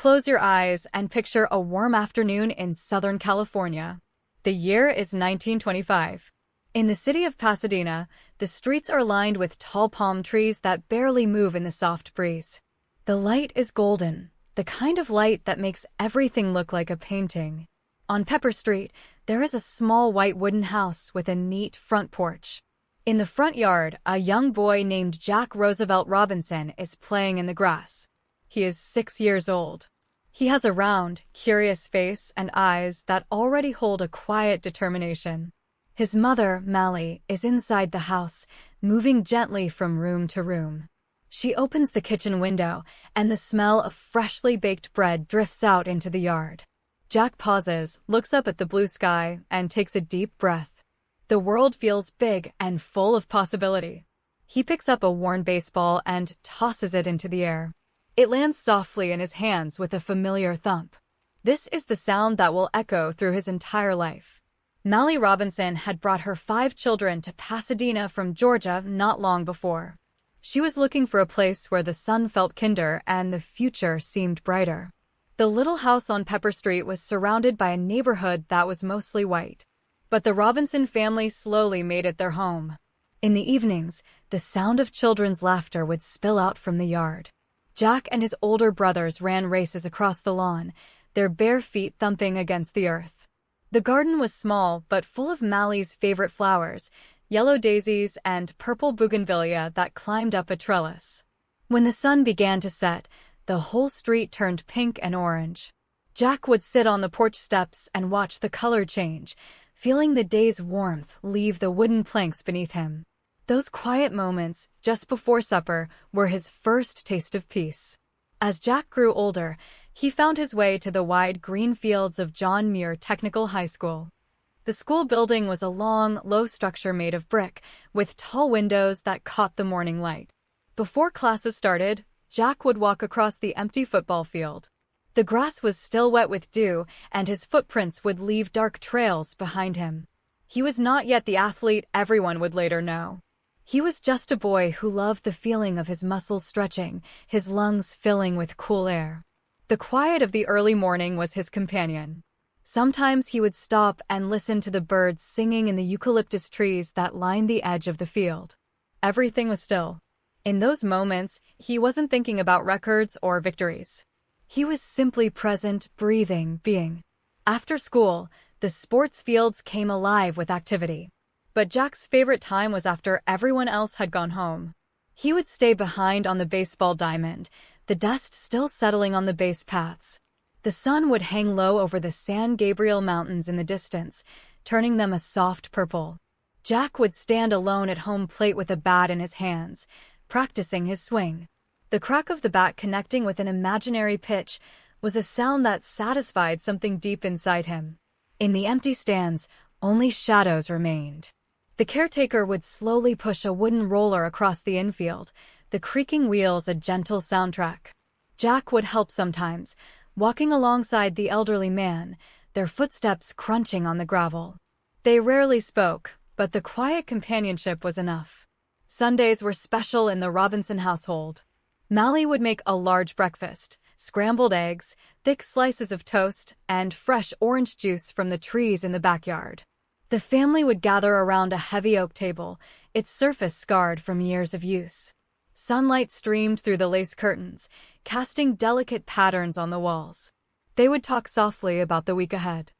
Close your eyes and picture a warm afternoon in Southern California. The year is 1925. In the city of Pasadena, the streets are lined with tall palm trees that barely move in the soft breeze. The light is golden, the kind of light that makes everything look like a painting. On Pepper Street, there is a small white wooden house with a neat front porch. In the front yard, a young boy named Jack Roosevelt Robinson is playing in the grass. He is 6 years old. He has a round, curious face and eyes that already hold a quiet determination. His mother, Mally, is inside the house, moving gently from room to room. She opens the kitchen window, and the smell of freshly baked bread drifts out into the yard. Jack pauses, looks up at the blue sky, and takes a deep breath. The world feels big and full of possibility. He picks up a worn baseball and tosses it into the air. It lands softly in his hands with a familiar thump. This is the sound that will echo through his entire life. Mally Robinson had brought her 5 children to Pasadena from Georgia not long before. She was looking for a place where the sun felt kinder and the future seemed brighter. The little house on Pepper Street was surrounded by a neighborhood that was mostly white. But the Robinson family slowly made it their home. In the evenings, the sound of children's laughter would spill out from the yard. Jack and his older brothers ran races across the lawn, their bare feet thumping against the earth. The garden was small but full of Mally's favorite flowers, yellow daisies and purple bougainvillea that climbed up a trellis. When the sun began to set, the whole street turned pink and orange. Jack would sit on the porch steps and watch the color change, feeling the day's warmth leave the wooden planks beneath him. Those quiet moments, just before supper, were his first taste of peace. As Jack grew older, he found his way to the wide green fields of John Muir Technical High School. The school building was a long, low structure made of brick, with tall windows that caught the morning light. Before classes started, Jack would walk across the empty football field. The grass was still wet with dew, and his footprints would leave dark trails behind him. He was not yet the athlete everyone would later know. He was just a boy who loved the feeling of his muscles stretching, his lungs filling with cool air. The quiet of the early morning was his companion. Sometimes he would stop and listen to the birds singing in the eucalyptus trees that lined the edge of the field. Everything was still. In those moments, he wasn't thinking about records or victories. He was simply present, breathing, being. After school, the sports fields came alive with activity. But Jack's favorite time was after everyone else had gone home. He would stay behind on the baseball diamond, the dust still settling on the base paths. The sun would hang low over the San Gabriel Mountains in the distance, turning them a soft purple. Jack would stand alone at home plate with a bat in his hands, practicing his swing. The crack of the bat connecting with an imaginary pitch was a sound that satisfied something deep inside him. In the empty stands, only shadows remained. The caretaker would slowly push a wooden roller across the infield, the creaking wheels a gentle soundtrack. Jack would help sometimes, walking alongside the elderly man, their footsteps crunching on the gravel. They rarely spoke, but the quiet companionship was enough. Sundays were special in the Robinson household. Mally would make a large breakfast, scrambled eggs, thick slices of toast, and fresh orange juice from the trees in the backyard. The family would gather around a heavy oak table, its surface scarred from years of use. Sunlight streamed through the lace curtains, casting delicate patterns on the walls. They would talk softly about the week ahead.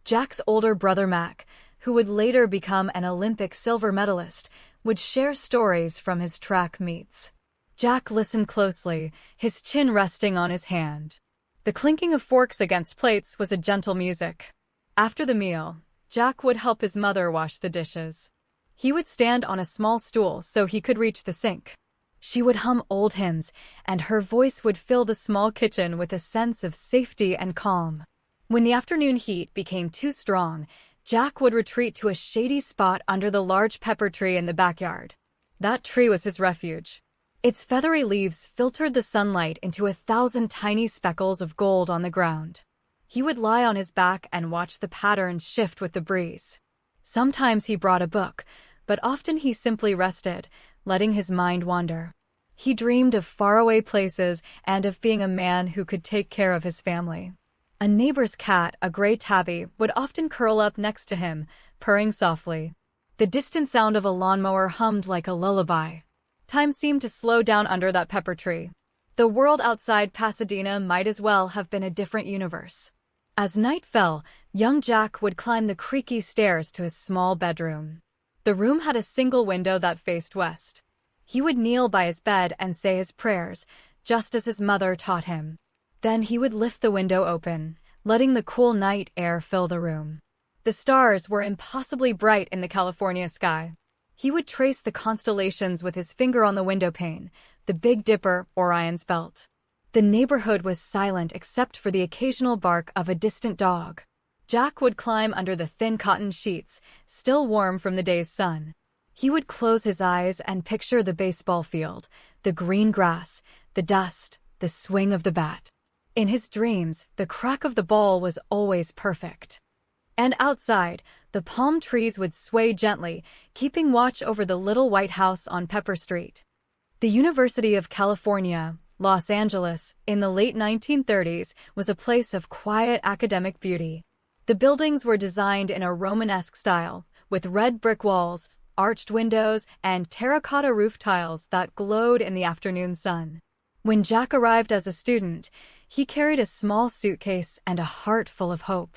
Jack's older brother Mac, who would later become an Olympic silver medalist, would share stories from his track meets. Jack listened closely, his chin resting on his hand. The clinking of forks against plates was a gentle music. After the meal, Jack would help his mother wash the dishes. He would stand on a small stool so he could reach the sink. She would hum old hymns, and her voice would fill the small kitchen with a sense of safety and calm. When the afternoon heat became too strong, Jack would retreat to a shady spot under the large pepper tree in the backyard. That tree was his refuge. Its feathery leaves filtered the sunlight into 1,000 tiny speckles of gold on the ground. He would lie on his back and watch the patterns shift with the breeze. Sometimes he brought a book, but often he simply rested, letting his mind wander. He dreamed of faraway places and of being a man who could take care of his family. A neighbor's cat, a gray tabby, would often curl up next to him, purring softly. The distant sound of a lawnmower hummed like a lullaby. Time seemed to slow down under that pepper tree. The world outside Pasadena might as well have been a different universe. As night fell, young Jack would climb the creaky stairs to his small bedroom. The room had a single window that faced west. He would kneel by his bed and say his prayers, just as his mother taught him. Then he would lift the window open, letting the cool night air fill the room. The stars were impossibly bright in the California sky. He would trace the constellations with his finger on the windowpane, the Big Dipper, Orion's belt. The neighborhood was silent except for the occasional bark of a distant dog. Jack would climb under the thin cotton sheets, still warm from the day's sun. He would close his eyes and picture the baseball field, the green grass, the dust, the swing of the bat. In his dreams, the crack of the ball was always perfect. And outside, the palm trees would sway gently, keeping watch over the little white house on Pepper Street. The University of California, Los Angeles, in the late 1930s, was a place of quiet academic beauty. The buildings were designed in a Romanesque style, with red brick walls, arched windows, and terracotta roof tiles that glowed in the afternoon sun. When Jack arrived as a student, he carried a small suitcase and a heart full of hope.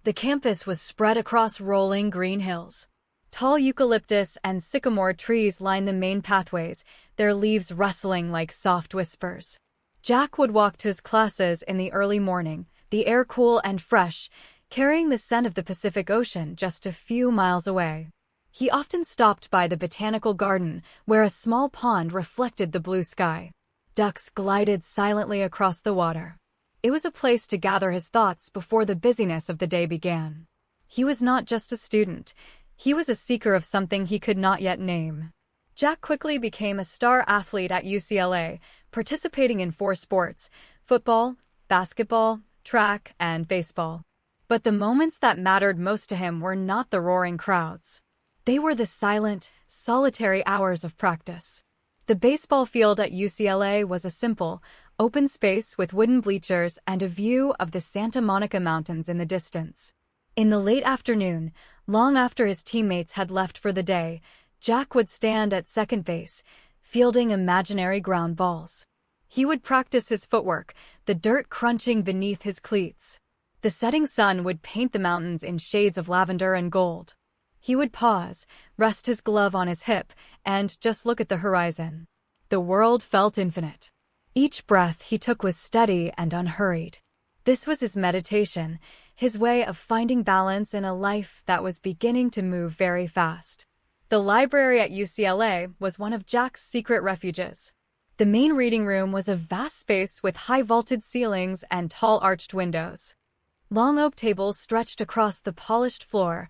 The campus was spread across rolling green hills. Tall eucalyptus and sycamore trees lined the main pathways, their leaves rustling like soft whispers. Jack would walk to his classes in the early morning, the air cool and fresh, carrying the scent of the Pacific Ocean just a few miles away. He often stopped by the botanical garden, where a small pond reflected the blue sky. Ducks glided silently across the water. It was a place to gather his thoughts before the busyness of the day began. He was not just a student. He was a seeker of something he could not yet name. Jack quickly became a star athlete at UCLA, participating in 4 sports: football, basketball, track, and baseball. But the moments that mattered most to him were not the roaring crowds. They were the silent, solitary hours of practice. The baseball field at UCLA was a simple, open space with wooden bleachers and a view of the Santa Monica Mountains in the distance. In the late afternoon, long after his teammates had left for the day, Jack would stand at second base, fielding imaginary ground balls. He would practice his footwork, the dirt crunching beneath his cleats. The setting sun would paint the mountains in shades of lavender and gold. He would pause, rest his glove on his hip, and just look at the horizon. The world felt infinite. Each breath he took was steady and unhurried. This was his meditation, his way of finding balance in a life that was beginning to move very fast. The library at UCLA was one of Jack's secret refuges. The main reading room was a vast space with high vaulted ceilings and tall arched windows. Long oak tables stretched across the polished floor,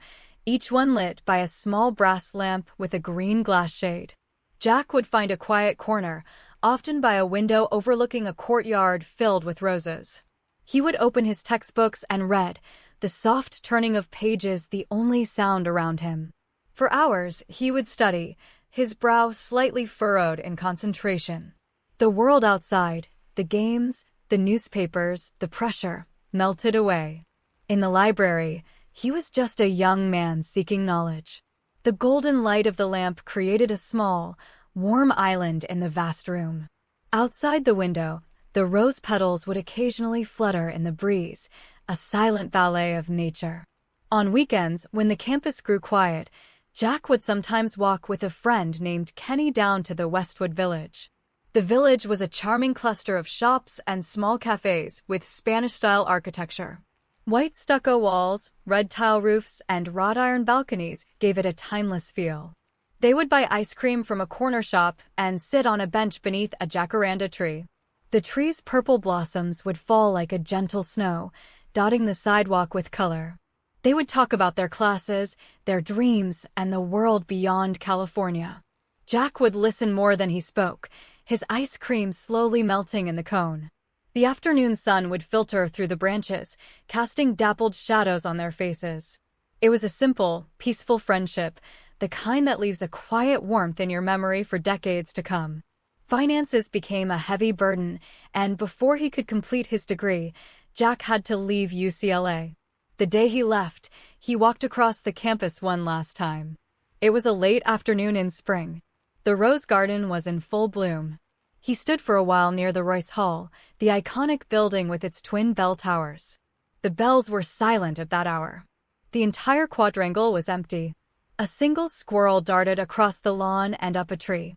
each one lit by a small brass lamp with a green glass shade. Jack would find a quiet corner, often by a window overlooking a courtyard filled with roses. He would open his textbooks and read, the soft turning of pages the only sound around him. For hours, he would study, his brow slightly furrowed in concentration. The world outside, the games, the newspapers, the pressure, melted away. In the library, he was just a young man seeking knowledge. The golden light of the lamp created a small, warm island in the vast room. Outside the window, the rose petals would occasionally flutter in the breeze, a silent ballet of nature. On weekends, when the campus grew quiet, Jack would sometimes walk with a friend named Kenny down to the Westwood Village. The village was a charming cluster of shops and small cafes with Spanish-style architecture. White stucco walls, red tile roofs, and wrought iron balconies gave it a timeless feel. They would buy ice cream from a corner shop and sit on a bench beneath a jacaranda tree. The tree's purple blossoms would fall like a gentle snow, dotting the sidewalk with color. They would talk about their classes, their dreams, and the world beyond California. Jack would listen more than he spoke, his ice cream slowly melting in the cone. The afternoon sun would filter through the branches, casting dappled shadows on their faces. It was a simple, peaceful friendship, the kind that leaves a quiet warmth in your memory for decades to come. Finances became a heavy burden, and before he could complete his degree, Jack had to leave UCLA. The day he left, he walked across the campus one last time. It was a late afternoon in spring. The rose garden was in full bloom. He stood for a while near the Royce Hall, the iconic building with its twin bell towers. The bells were silent at that hour. The entire quadrangle was empty. A single squirrel darted across the lawn and up a tree.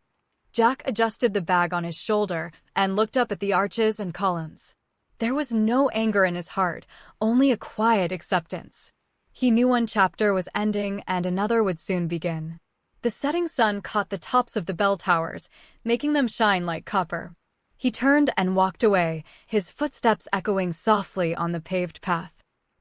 Jack adjusted the bag on his shoulder and looked up at the arches and columns. There was no anger in his heart, only a quiet acceptance. He knew one chapter was ending and another would soon begin. The setting sun caught the tops of the bell towers, making them shine like copper. He turned and walked away, his footsteps echoing softly on the paved path.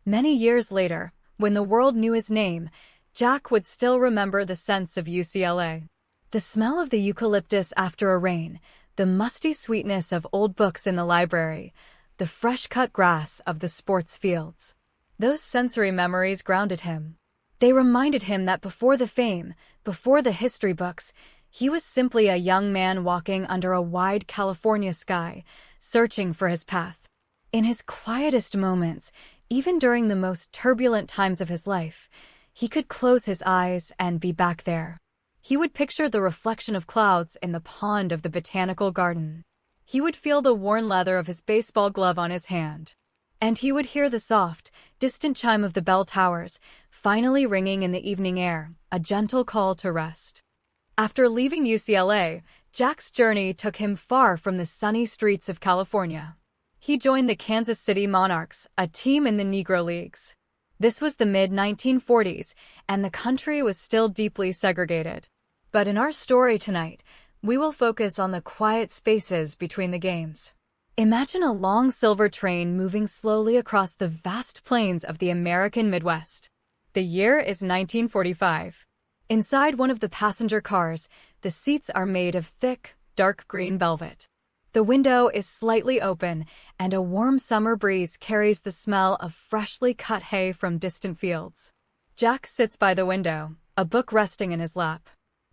Many years later, when the world knew his name, Jack would still remember the scents of UCLA. The smell of the eucalyptus after a rain, the musty sweetness of old books in the library, the fresh-cut grass of the sports fields. Those sensory memories grounded him. They reminded him that before the fame, before the history books, he was simply a young man walking under a wide California sky, searching for his path. In his quietest moments, even during the most turbulent times of his life, he could close his eyes and be back there. He would picture the reflection of clouds in the pond of the botanical garden. He would feel the worn leather of his baseball glove on his hand. And he would hear the soft, distant chime of the bell towers, finally ringing in the evening air, a gentle call to rest. After leaving UCLA, Jack's journey took him far from the sunny streets of California. He joined the Kansas City Monarchs, a team in the Negro Leagues. This was the mid-1940s, and the country was still deeply segregated. But in our story tonight, we will focus on the quiet spaces between the games. Imagine a long silver train moving slowly across the vast plains of the American Midwest. The year is 1945. Inside one of the passenger cars, the seats are made of thick, dark green velvet. The window is slightly open, and a warm summer breeze carries the smell of freshly cut hay from distant fields. Jack sits by the window, a book resting in his lap.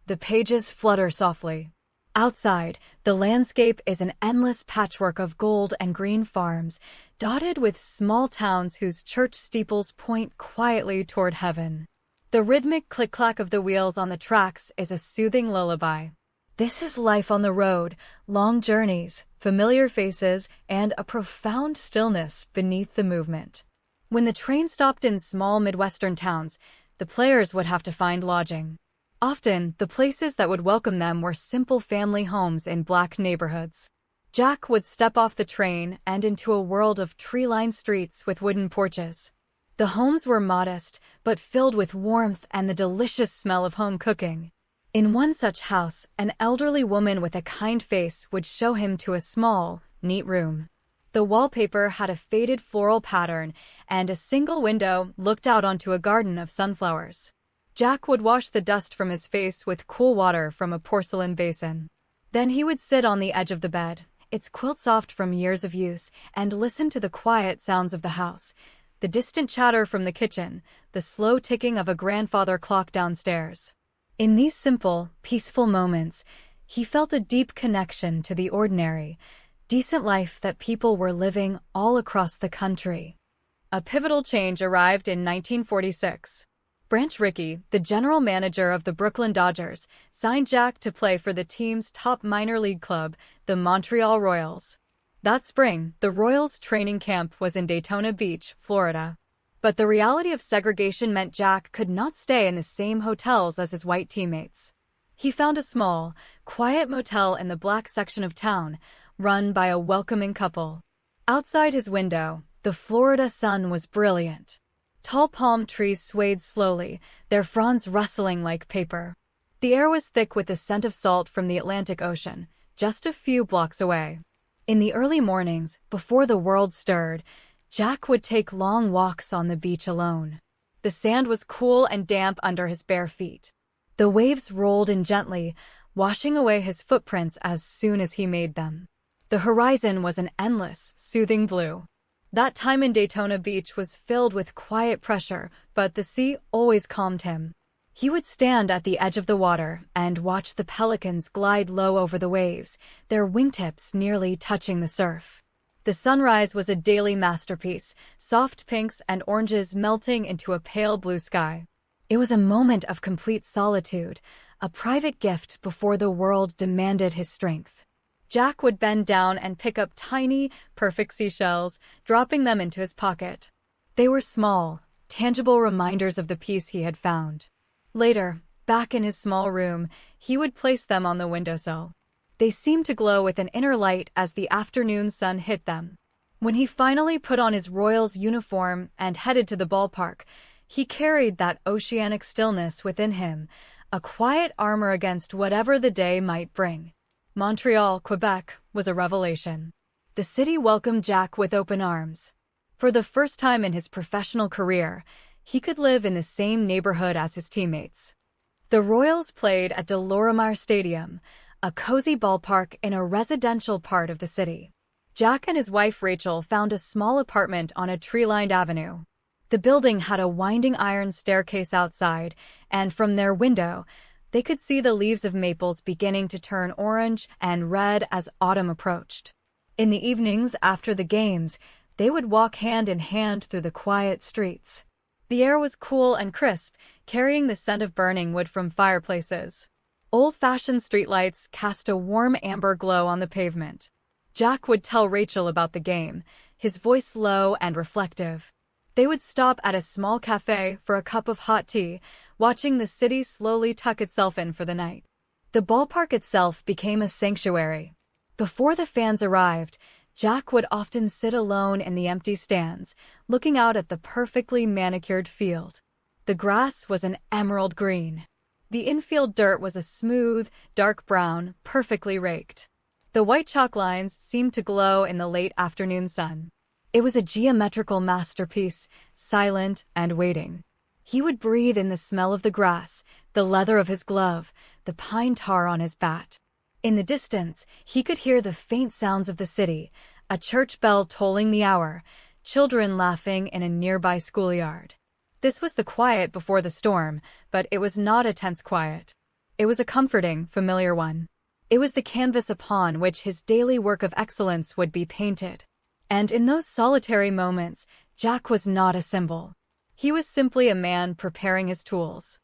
The pages flutter softly. Outside, the landscape is an endless patchwork of gold and green farms, dotted with small towns whose church steeples point quietly toward heaven. The rhythmic click-clack of the wheels on the tracks is a soothing lullaby. This is life on the road, long journeys, familiar faces, and a profound stillness beneath the movement. When the train stopped in small Midwestern towns, the players would have to find lodging. Often, the places that would welcome them were simple family homes in black neighborhoods. Jack would step off the train and into a world of tree-lined streets with wooden porches. The homes were modest, but filled with warmth and the delicious smell of home cooking. In one such house, an elderly woman with a kind face would show him to a small, neat room. The wallpaper had a faded floral pattern, and a single window looked out onto a garden of sunflowers. Jack would wash the dust from his face with cool water from a porcelain basin. Then he would sit on the edge of the bed, its quilt soft from years of use, and listen to the quiet sounds of the house, the distant chatter from the kitchen, the slow ticking of a grandfather clock downstairs. In these simple, peaceful moments, he felt a deep connection to the ordinary, decent life that people were living all across the country. A pivotal change arrived in 1946. Branch Rickey, the general manager of the Brooklyn Dodgers, signed Jack to play for the team's top minor league club, the Montreal Royals. That spring, the Royals' training camp was in Daytona Beach, Florida. But the reality of segregation meant Jack could not stay in the same hotels as his white teammates. He found a small, quiet motel in the black section of town, run by a welcoming couple. Outside his window, the Florida sun was brilliant. Tall palm trees swayed slowly, their fronds rustling like paper. The air was thick with the scent of salt from the Atlantic Ocean, just a few blocks away. In the early mornings, before the world stirred, Jack would take long walks on the beach alone. The sand was cool and damp under his bare feet. The waves rolled in gently, washing away his footprints as soon as he made them. The horizon was an endless, soothing blue. That time in Daytona Beach was filled with quiet pressure, but the sea always calmed him. He would stand at the edge of the water and watch the pelicans glide low over the waves, their wingtips nearly touching the surf. The sunrise was a daily masterpiece, soft pinks and oranges melting into a pale blue sky. It was a moment of complete solitude, a private gift before the world demanded his strength. Jack would bend down and pick up tiny, perfect seashells, dropping them into his pocket. They were small, tangible reminders of the peace he had found. Later, back in his small room, he would place them on the windowsill. They seemed to glow with an inner light as the afternoon sun hit them. When he finally put on his Royals uniform and headed to the ballpark, he carried that oceanic stillness within him, a quiet armor against whatever the day might bring. Montreal, Quebec, was a revelation. The city welcomed Jack with open arms. For the first time in his professional career, he could live in the same neighborhood as his teammates. The Royals played at de Lorimer Stadium, a cozy ballpark in a residential part of the city. Jack and his wife Rachel found a small apartment on a tree-lined avenue. The building had a winding iron staircase outside, and from their window, they could see the leaves of maples beginning to turn orange and red as autumn approached. In the evenings after the games, they would walk hand in hand through the quiet streets. The air was cool and crisp, carrying the scent of burning wood from fireplaces. Old-fashioned streetlights cast a warm amber glow on the pavement. Jack would tell Rachel about the game, his voice low and reflective. They would stop at a small cafe for a cup of hot tea, watching the city slowly tuck itself in for the night. The ballpark itself became a sanctuary. Before the fans arrived, Jack would often sit alone in the empty stands, looking out at the perfectly manicured field. The grass was an emerald green. The infield dirt was a smooth, dark brown, perfectly raked. The white chalk lines seemed to glow in the late afternoon sun. It was a geometrical masterpiece, silent and waiting. He would breathe in the smell of the grass, the leather of his glove, the pine tar on his bat. In the distance, he could hear the faint sounds of the city, a church bell tolling the hour, children laughing in a nearby schoolyard. This was the quiet before the storm, but it was not a tense quiet. It was a comforting, familiar one. It was the canvas upon which his daily work of excellence would be painted. And in those solitary moments, Jack was not a symbol. He was simply a man preparing his tools.